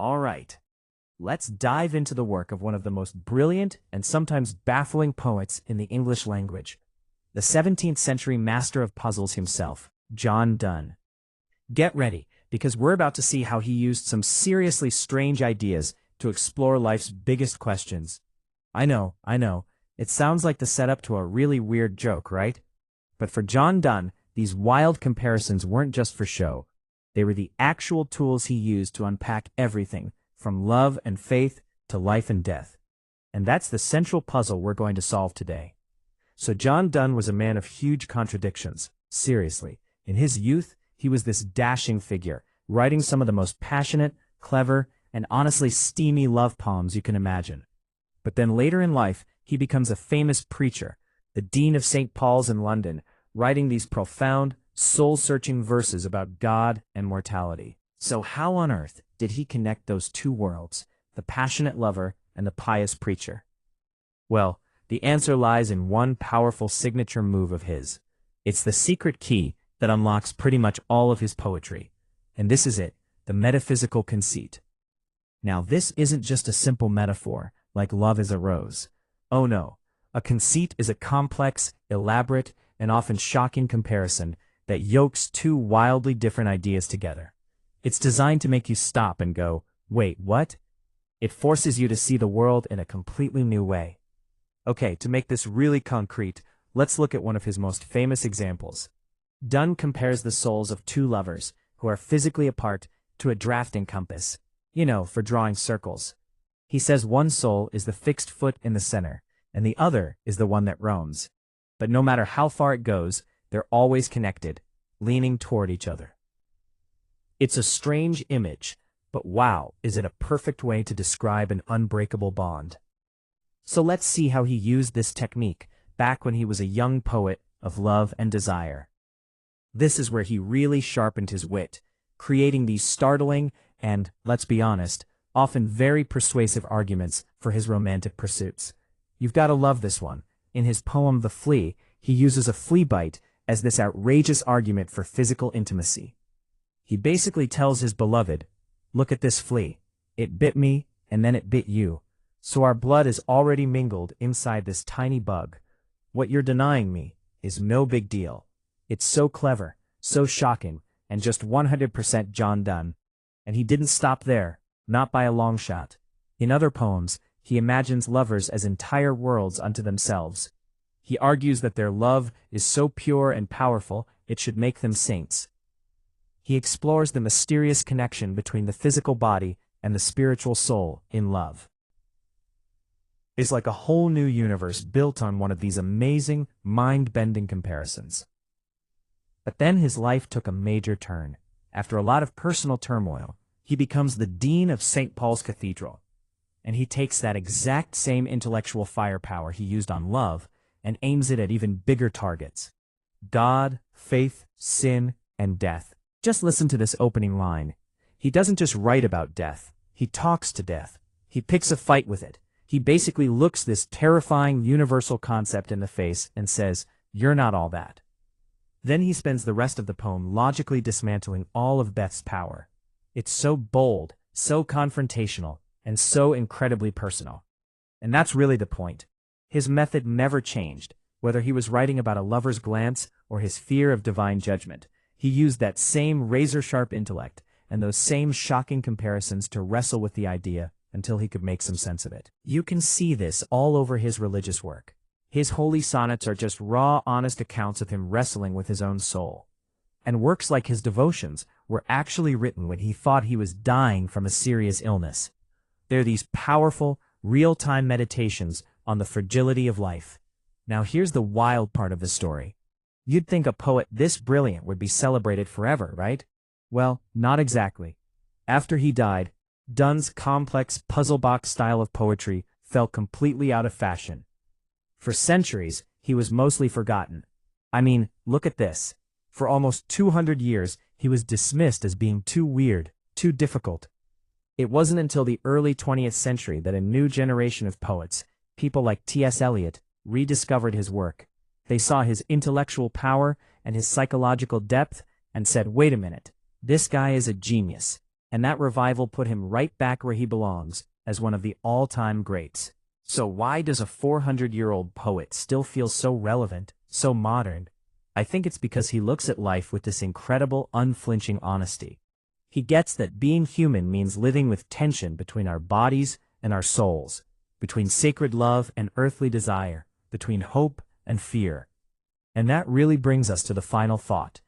All right, let's dive into the work of one of the most brilliant and sometimes baffling poets in the English language, the 17th century master of puzzles himself, John Donne. Get ready, because we're about to see how he used some seriously strange ideas to explore life's biggest questions. I know, it sounds like the setup to a really weird joke, right? But for John Donne, these wild comparisons weren't just for show. They were the actual tools he used to unpack everything, from love and faith to life and death. And that's the central puzzle we're going to solve today. So John Donne was a man of huge contradictions. Seriously, in his youth, he was this dashing figure, writing some of the most passionate, clever, and honestly steamy love poems you can imagine. But then later in life, he becomes a famous preacher, the Dean of St. Paul's in London, writing these profound, soul-searching verses about God and mortality. So how on earth did he connect those two worlds, the passionate lover and the pious preacher? Well, the answer lies in one powerful signature move of his. It's the secret key that unlocks pretty much all of his poetry. And this is it, the metaphysical conceit. Now, this isn't just a simple metaphor, like love is a rose. Oh no, a conceit is a complex, elaborate, and often shocking comparison that yokes two wildly different ideas together. It's designed to make you stop and go, wait, what? It forces you to see the world in a completely new way. Okay, to make this really concrete, let's look at one of his most famous examples. Donne compares the souls of two lovers, who are physically apart, to a drafting compass. For drawing circles. He says one soul is the fixed foot in the center, and the other is the one that roams. But no matter how far it goes, they're always connected, leaning toward each other. It's a strange image, but wow, is it a perfect way to describe an unbreakable bond. So let's see how he used this technique back when he was a young poet of love and desire. This is where he really sharpened his wit, creating these startling and, let's be honest, often very persuasive arguments for his romantic pursuits. You've got to love this one. In his poem The Flea, he uses a flea bite as this outrageous argument for physical intimacy. He basically tells his beloved, look at this flea. It bit me, and then it bit you. So our blood is already mingled inside this tiny bug. What you're denying me is no big deal. It's so clever, so shocking, and just 100% John Donne. And he didn't stop there, not by a long shot. In other poems, he imagines lovers as entire worlds unto themselves. He argues that their love is so pure and powerful it should make them saints. He explores the mysterious connection between the physical body and the spiritual soul in love. It's like a whole new universe built on one of these amazing, mind-bending comparisons. But then his life took a major turn. After a lot of personal turmoil, he becomes the Dean of St. Paul's Cathedral. And he takes that exact same intellectual firepower he used on love and aims it at even bigger targets. God, faith, sin, and death. Just listen to this opening line. He doesn't just write about death. He talks to death. He picks a fight with it. He basically looks this terrifying universal concept in the face and says, you're not all that. Then he spends the rest of the poem logically dismantling all of Beth's power. It's so bold, so confrontational, and so incredibly personal. And that's really the point. His method never changed, whether he was writing about a lover's glance or his fear of divine judgment. He used that same razor-sharp intellect and those same shocking comparisons to wrestle with the idea until he could make some sense of it. You can see this all over his religious work. His holy sonnets are just raw, honest accounts of him wrestling with his own soul. And works like his devotions were actually written when he thought he was dying from a serious illness. They're these powerful, real-time meditations on the fragility of life. Now here's the wild part of the story. You'd think a poet this brilliant would be celebrated forever, right? Well, not exactly. After he died, Donne's complex puzzle box style of poetry fell completely out of fashion. For centuries, he was mostly forgotten. I mean, look at this. For almost 200 years, he was dismissed as being too weird, too difficult. It wasn't until the early 20th century that a new generation of poets, people like T.S. Eliot, rediscovered his work. They saw his intellectual power and his psychological depth and said, wait a minute, this guy is a genius. and that revival put him right back where he belongs, as one of the all-time greats. So why does a 400-year-old poet still feel so relevant, so modern? I think it's because he looks at life with this incredible, unflinching honesty. He gets that being human means living with tension between our bodies and our souls, between sacred love and earthly desire, between hope and fear. And that really brings us to the final thought.